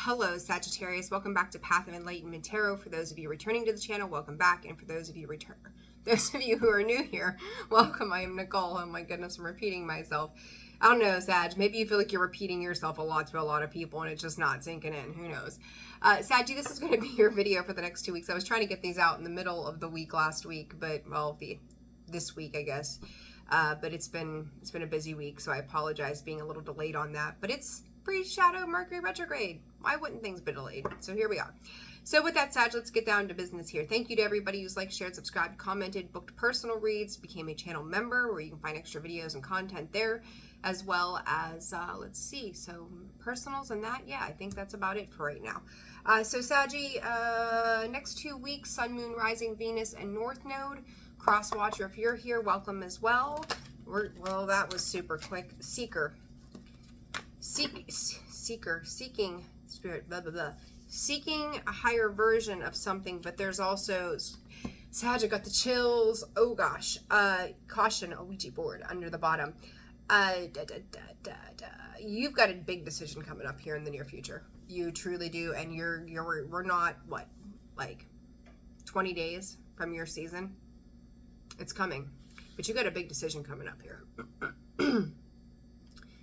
Hello, Sagittarius. Welcome back to Path of Enlightenment Tarot. For those of you returning to the channel, welcome back. And for those of you who are new here, welcome. I am Nicole. Oh my goodness, I'm repeating myself. I don't know, Sag. Maybe you feel like you're repeating yourself a lot to a lot of people and it's just not sinking in. Who knows? Saggy, this is going to be your video for the next 2 weeks. I was trying to get these out in the middle of the week last week, but, well, this week, I guess. But it's been a busy week, so I apologize being a little delayed on that. But it's pre-shadow Mercury retrograde. Why wouldn't things be delayed? So here we are. So with that, Sag, let's get down to business here. Thank you to everybody who's liked, shared, subscribed, commented, booked personal reads, became a channel member where you can find extra videos and content there, as well as, let's see, so personals and that, yeah, I think that's about it for right now. So Saggy, next 2 weeks, Sun, Moon, Rising, Venus, and North Node. Cross Watcher, if you're here, welcome as well. Well, that was super quick. Seeking spirit, blah, blah, blah. Seeking a higher version of something, but there's also, Sag, I got the chills. Oh gosh. Caution, a Ouija board under the bottom. You've got a big decision coming up here in the near future. You truly do, and we're not, what, like 20 days from your season? It's coming, but you got a big decision coming up here.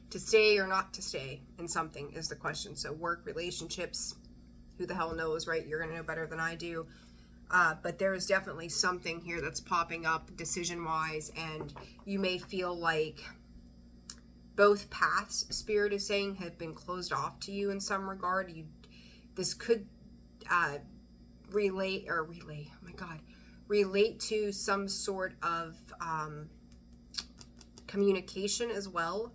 To stay or not to stay in something is the question. So work, relationships, who the hell knows, right? You're going to know better than I do. But there is definitely something here that's popping up decision-wise, and you may feel like both paths, Spirit is saying, have been closed off to you in some regard. This could relate to some sort of communication as well.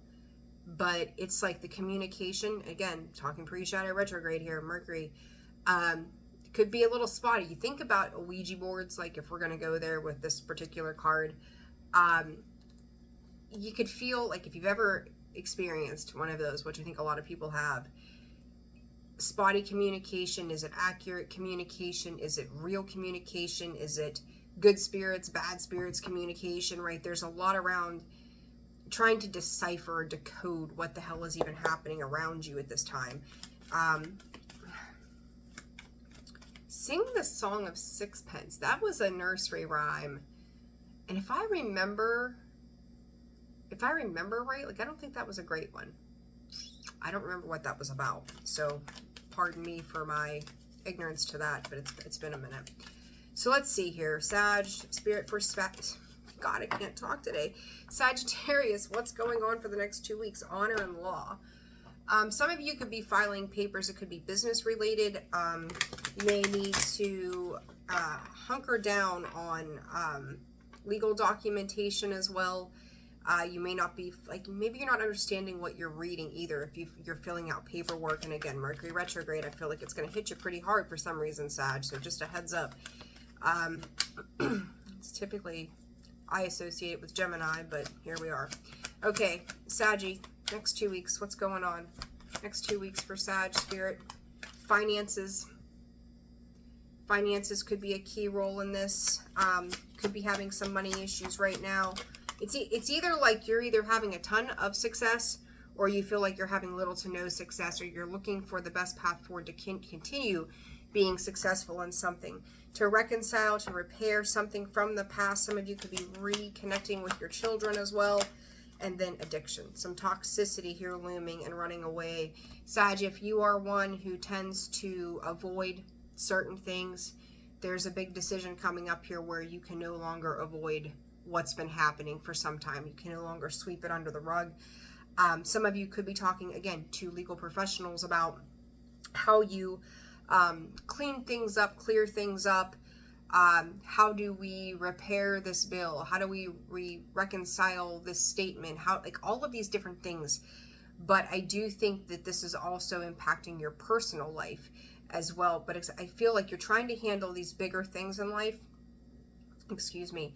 But it's like the communication, again, talking pre-shadow retrograde here, Mercury, could be a little spotty. You think about Ouija boards, like if we're going to go there with this particular card, you could feel like if you've ever experienced one of those, which I think a lot of people have, spotty communication. Is it accurate communication? Is it real communication? Is it good spirits, bad spirits communication, right? There's a lot around trying to decipher or decode what the hell is even happening around you at this time. Sing the Song of Sixpence. That was a nursery rhyme. And if I remember right, like I don't think that was a great one. I don't remember what that was about. So pardon me for my ignorance to that, but it's been a minute. So let's see here. Sag, Spirit for God, I can't talk today. Sagittarius, what's going on for the next 2 weeks? Honor and law. Some of you could be filing papers. It could be business related. You may need to hunker down on legal documentation as well. You may not be, like, maybe you're not understanding what you're reading either if you're filling out paperwork. And again, Mercury retrograde, I feel like it's going to hit you pretty hard for some reason, Sag. So just a heads up. It's typically, I associate it with Gemini, but here we are. Okay, Saggy, next 2 weeks, what's going on? Next 2 weeks for Sag, Spirit. Finances. Finances could be a key role in this. Could be having some money issues right now. It's either like you're either having a ton of success, or you feel like you're having little to no success, or you're looking for the best path forward to continue being successful in something. To reconcile, to repair something from the past. Some of you could be reconnecting with your children as well. And then addiction. Some toxicity here looming and running away. Sag, if you are one who tends to avoid certain things, there's a big decision coming up here where you can no longer avoid what's been happening for some time. You can no longer sweep it under the rug. Some of you could be talking, again, to legal professionals about how you clean things up, clear things up. How do we repair this bill? How do we reconcile this statement? How, like, all of these different things. But I do think that this is also impacting your personal life as well. But I feel like you're trying to handle these bigger things in life. Excuse me.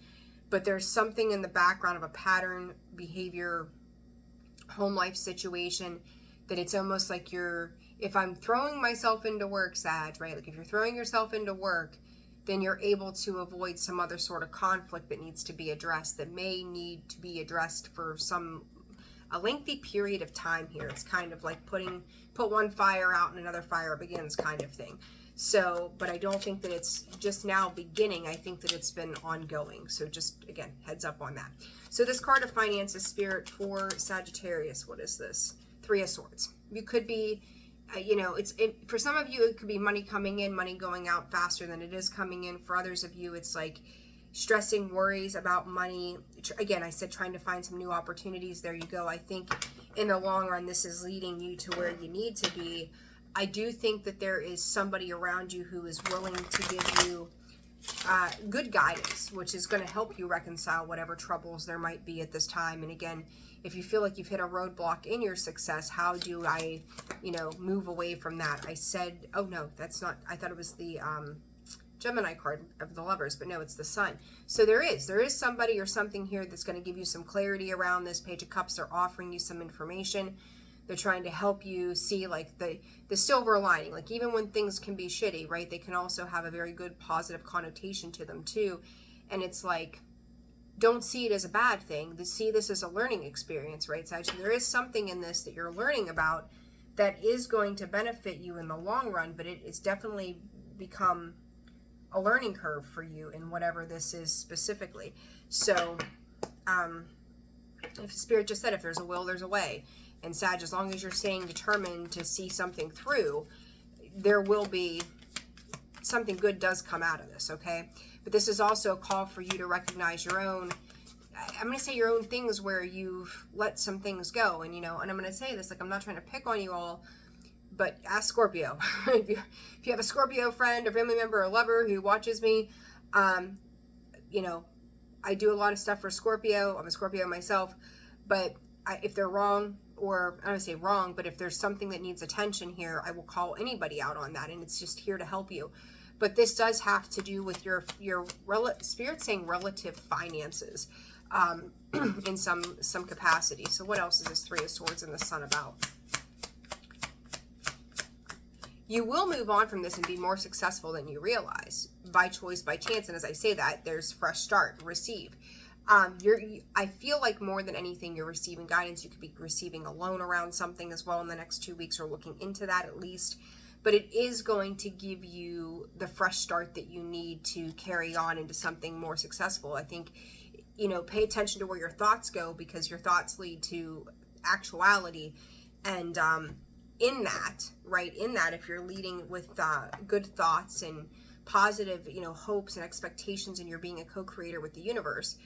But there's something in the background of a pattern, behavior, home life situation that it's almost like if I'm throwing myself into work, Sag, right? Like if you're throwing yourself into work, then you're able to avoid some other sort of conflict that needs to be addressed, that may need to be addressed for a lengthy period of time here. It's kind of like putting put one fire out and another fire begins kind of thing. So, but I don't think that it's just now beginning. I think that it's been ongoing. So just, again, heads up on that. So this card of finances, Spirit, for Sagittarius, what is this? Three of Swords. You could be, you know, for some of you, it could be money coming in, money going out faster than it is coming in. For others of you, it's like stressing, worries about money. Again, I said trying to find some new opportunities. There you go. I think in the long run, this is leading you to where you need to be. I do think that there is somebody around you who is willing to give you good guidance, which is going to help you reconcile whatever troubles there might be at this time. And again, if you feel like you've hit a roadblock in your success, how do I, you know, move away from that? I said, oh no, that's not, I thought it was the Gemini card of the Lovers, but no, it's the Sun. So there is somebody or something here that's going to give you some clarity around this. Page of Cups, they're offering you some information. They're trying to help you see like the silver lining. Like even when things can be shitty, right? They can also have a very good positive connotation to them too. And it's like, don't see it as a bad thing. See this as a learning experience, right, Sag? There is something in this that you're learning about that is going to benefit you in the long run, but it's definitely become a learning curve for you in whatever this is specifically. So, if Spirit just said, if there's a will, there's a way. And Sag, as long as you're staying determined to see something through, there will be something good does come out of this, okay? But this is also a call for you to recognize your own, I'm going to say your own things where you've let some things go. And, you know, and I'm going to say this, like, I'm not trying to pick on you all, but ask Scorpio. if you have a Scorpio friend or family member or lover who watches me, you know, I do a lot of stuff for Scorpio. I'm a Scorpio myself, but if they're wrong, or I don't want to say wrong, but if there's something that needs attention here, I will call anybody out on that, and it's just here to help you. But this does have to do with your Spirit saying relative finances in some capacity. So what else is this Three of Swords and the Sun about? You will move on from this and be more successful than you realize, by choice, by chance. And as I say that, there's fresh start, receive. I feel like more than anything, you're receiving guidance. You could be receiving a loan around something as well in the next 2 weeks, or looking into that at least. But it is going to give you the fresh start that you need to carry on into something more successful. I think, you know, pay attention to where your thoughts go, because your thoughts lead to actuality. And in that, right, in that, if you're leading with good thoughts and positive, you know, hopes and expectations, and you're being a co-creator with the universe,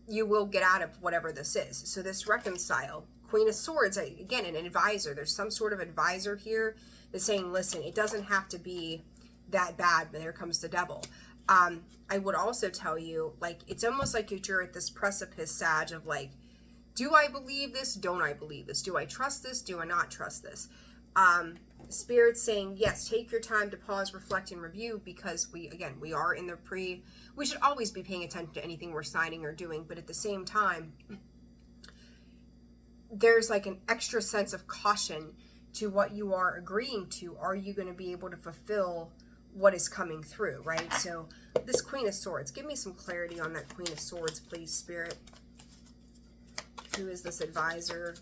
you will get out of whatever this is. So this reconcile, Queen of Swords, again, an advisor. There's some sort of advisor here that's saying, listen, it doesn't have to be that bad, but there comes the devil. I would also tell you, like, it's almost like you're at this precipice, Sag, of like, do I believe this? Don't I believe this? Do I trust this? Do I not trust this? Spirit's saying, yes, take your time to pause, reflect, and review, because we are in the we should always be paying attention to anything we're signing or doing, but at the same time, there's like an extra sense of caution to what you are agreeing to. Are you going to be able to fulfill what is coming through, right? So this Queen of Swords, give me some clarity on that Queen of Swords, please, Spirit. Who is this advisor?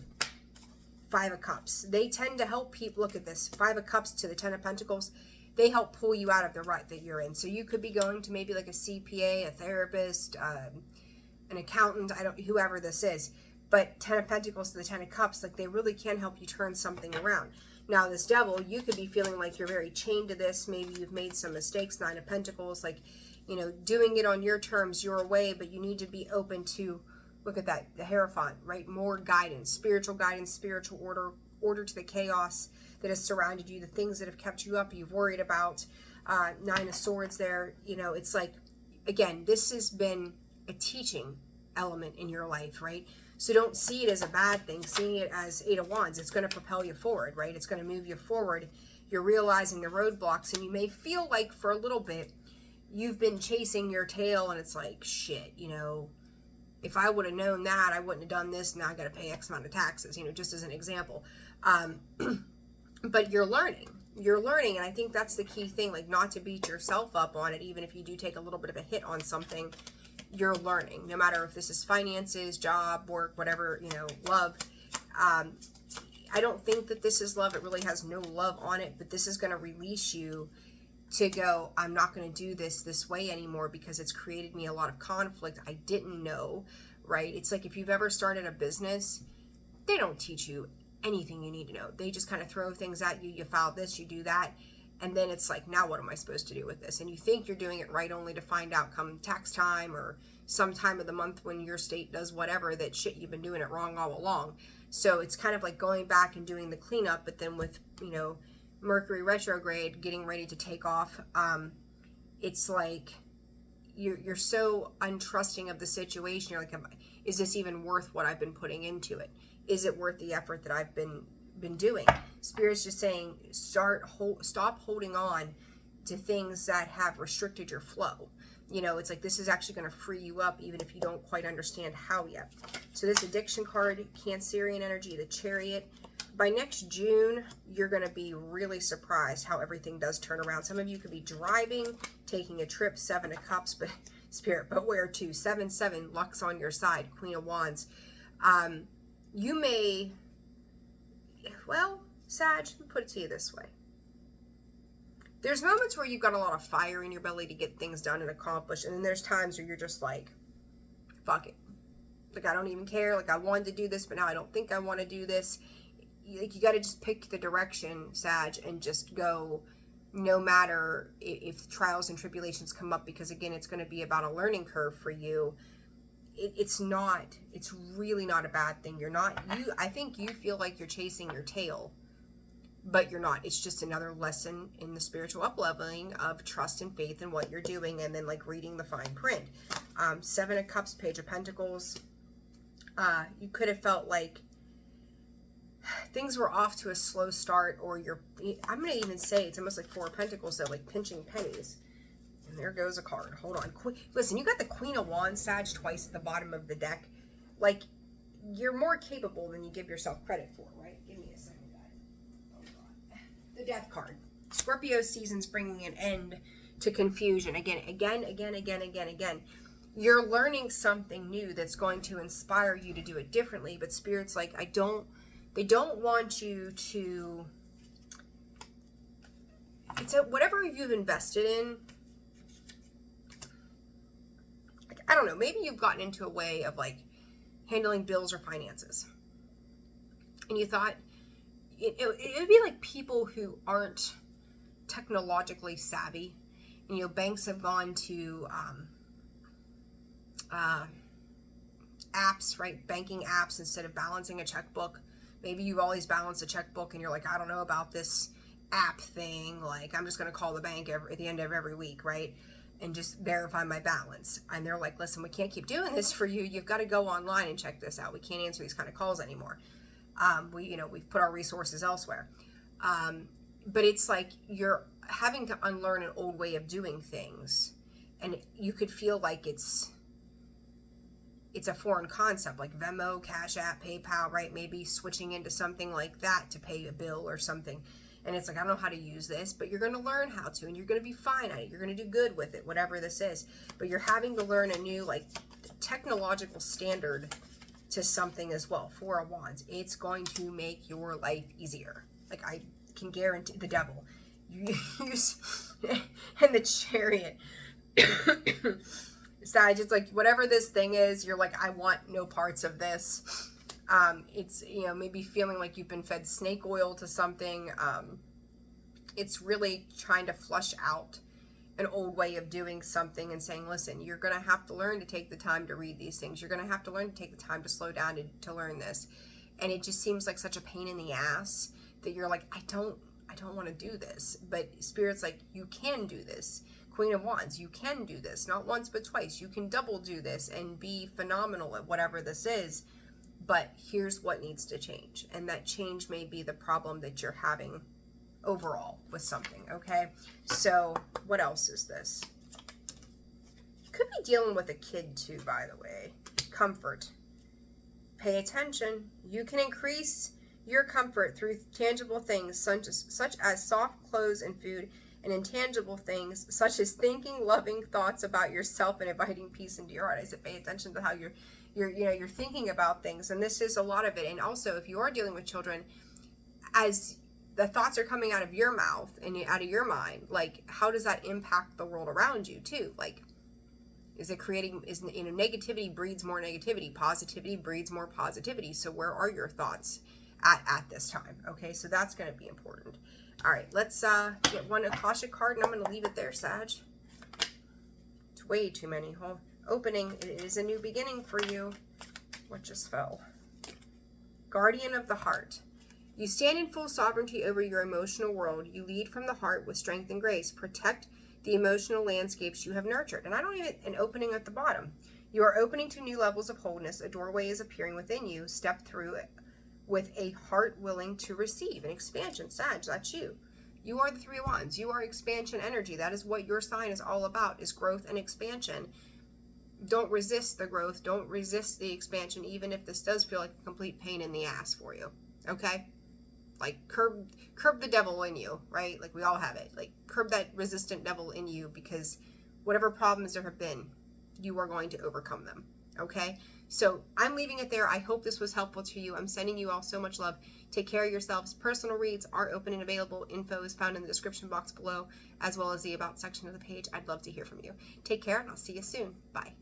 Five of Cups. They tend to help people. Look at this. Five of Cups to the Ten of Pentacles. They help pull you out of the rut that you're in. So you could be going to maybe like a CPA, a therapist, an accountant, whoever this is. But Ten of Pentacles to the Ten of Cups, like, they really can help you turn something around. Now this Devil, you could be feeling like you're very chained to this. Maybe you've made some mistakes. Nine of Pentacles, like, you know, doing it on your terms, your way, but you need to be open to, look at that, the Hierophant, right? More guidance, spiritual order to the chaos that has surrounded you, the things that have kept you up, you've worried about. Nine of Swords there, you know, it's like, again, this has been a teaching element in your life, right? So don't see it as a bad thing. Seeing it as Eight of Wands, it's going to propel you forward, right? It's going to move you forward. You're realizing the roadblocks, and you may feel like for a little bit you've been chasing your tail, and it's like, shit, you know, if I would have known that, I wouldn't have done this. Now I got to pay X amount of taxes, you know, just as an example. But you're learning, and I think that's the key thing, like, not to beat yourself up on it. Even if you do take a little bit of a hit on something, you're learning, no matter if this is finances, job, work, whatever, you know, love. I don't think that this is love. It really has no love on it, but this is going to release you to go, I'm not going to do this way anymore because it's created me a lot of conflict I didn't know, right? It's like if you've ever started a business, they don't teach you anything you need to know. They just kind of throw things at you. You file this, you do that. And then it's like, now what am I supposed to do with this? And you think you're doing it right only to find out come tax time or some time of the month when your state does whatever that shit, you've been doing it wrong all along. So it's kind of like going back and doing the cleanup, but then with, you know, Mercury retrograde getting ready to take off, it's like you're so untrusting of the situation. You're like, is this even worth what I've been putting into it? Is it worth the effort that I've been doing? Spirit's just saying, stop holding on to things that have restricted your flow. You know, it's like this is actually going to free you up even if you don't quite understand how yet. So this addiction card, Cancerian energy, the Chariot. By next June, you're going to be really surprised how everything does turn around. Some of you could be driving, taking a trip, 7 of Cups, but Spirit, but where to? 7-7, luck's on your side, Queen of Wands. You may, well, Sag, let me put it to you this way. There's moments where you've got a lot of fire in your belly to get things done and accomplish, and then there's times where you're just like, fuck it. Like, I don't even care. Like, I wanted to do this, but now I don't think I want to do this. Like, you got to just pick the direction, Sag, and just go, no matter if trials and tribulations come up, because, again, it's going to be about a learning curve for you. It's really not a bad thing. I think you feel like you're chasing your tail, but you're not. It's just another lesson in the spiritual up-leveling of trust and faith in what you're doing, and then like reading the fine print. 7 of Cups, Page of Pentacles. You could have felt like things were off to a slow start, or I'm going to even say it's almost like 4 of Pentacles, so like pinching pennies. And there goes a card. Hold on. Listen, you got the Queen of Wands, Sag, twice at the bottom of the deck. Like, you're more capable than you give yourself credit for, right? Give me a second, guys. Oh, God. The Death card. Scorpio season's bringing an end to confusion. Again. You're learning something new that's going to inspire you to do it differently, but Spirit's like, they don't want you to, whatever you've invested in, I don't know, maybe you've gotten into a way of like handling bills or finances. And you thought it would be like people who aren't technologically savvy. And, you know, banks have gone to apps, right? Banking apps instead of balancing a checkbook. Maybe you've always balanced a checkbook and you're like, I don't know about this app thing. Like, I'm just going to call the bank at the end of every week, right? And just verify my balance. And they're like, listen, we can't keep doing this for you. You've got to go online and check this out. We can't answer these kind of calls anymore. We've put our resources elsewhere. But it's like you're having to unlearn an old way of doing things. And you could feel like it's a foreign concept, like Venmo, Cash App, PayPal, right? Maybe switching into something like that to pay a bill or something. And it's like, I don't know how to use this, but you're going to learn how to, and you're going to be fine at it. You're going to do good with it, whatever this is. But you're having to learn a new, like, technological standard to something as well. 4 of Wands. It's going to make your life easier. Like, I can guarantee the devil. You use, and the Chariot. Sag, it's like, whatever this thing is, you're like, I want no parts of this. It's, you know, maybe feeling like you've been fed snake oil to something. It's really trying to flush out an old way of doing something and saying, listen, you're going to have to learn to take the time to read these things. You're going to have to learn to take the time to slow down to learn this. And it just seems like such a pain in the ass that you're like, I don't want to do this. But Spirit's like, you can do this. Queen of Wands, you can do this. Not once, but twice. You can double do this and be phenomenal at whatever this is. But here's what needs to change. And that change may be the problem that you're having overall with something, okay? So what else is this? You could be dealing with a kid too, by the way. Comfort. Pay attention. You can increase your comfort through tangible things such as soft clothes and food, and intangible things such as thinking loving thoughts about yourself and inviting peace into your heart. I said pay attention to how you're thinking about things, and this is a lot of it. And also, if you are dealing with children, as the thoughts are coming out of your mouth and out of your mind, like, how does that impact the world around you too? Like, is it creating, negativity breeds more negativity, positivity breeds more positivity. So where are your thoughts at this time? Okay, so that's going to be important. All right, let's get one Akashic card, and I'm going to leave it there, Sag. It's way too many. Opening, it is a new beginning for you. What just fell? Guardian of the heart. You stand in full sovereignty over your emotional world. You lead from the heart with strength and grace. Protect the emotional landscapes you have nurtured. And I don't even, an opening at the bottom. You are opening to new levels of wholeness. A doorway is appearing within you. Step through it with a heart willing to receive. An expansion, Sag, that's you. You are the 3 of Wands. You are expansion energy. That is what your sign is all about, is growth and expansion. Don't resist the growth. Don't resist the expansion, even if this does feel like a complete pain in the ass for you. Okay? Like, curb the devil in you, right? Like, we all have it. Like, curb that resistant devil in you, because whatever problems there have been, you are going to overcome them, okay? So I'm leaving it there. I hope this was helpful to you. I'm sending you all so much love. Take care of yourselves. Personal reads are open and available. Info is found in the description box below, as well as the About section of the page. I'd love to hear from you. Take care, and I'll see you soon. Bye.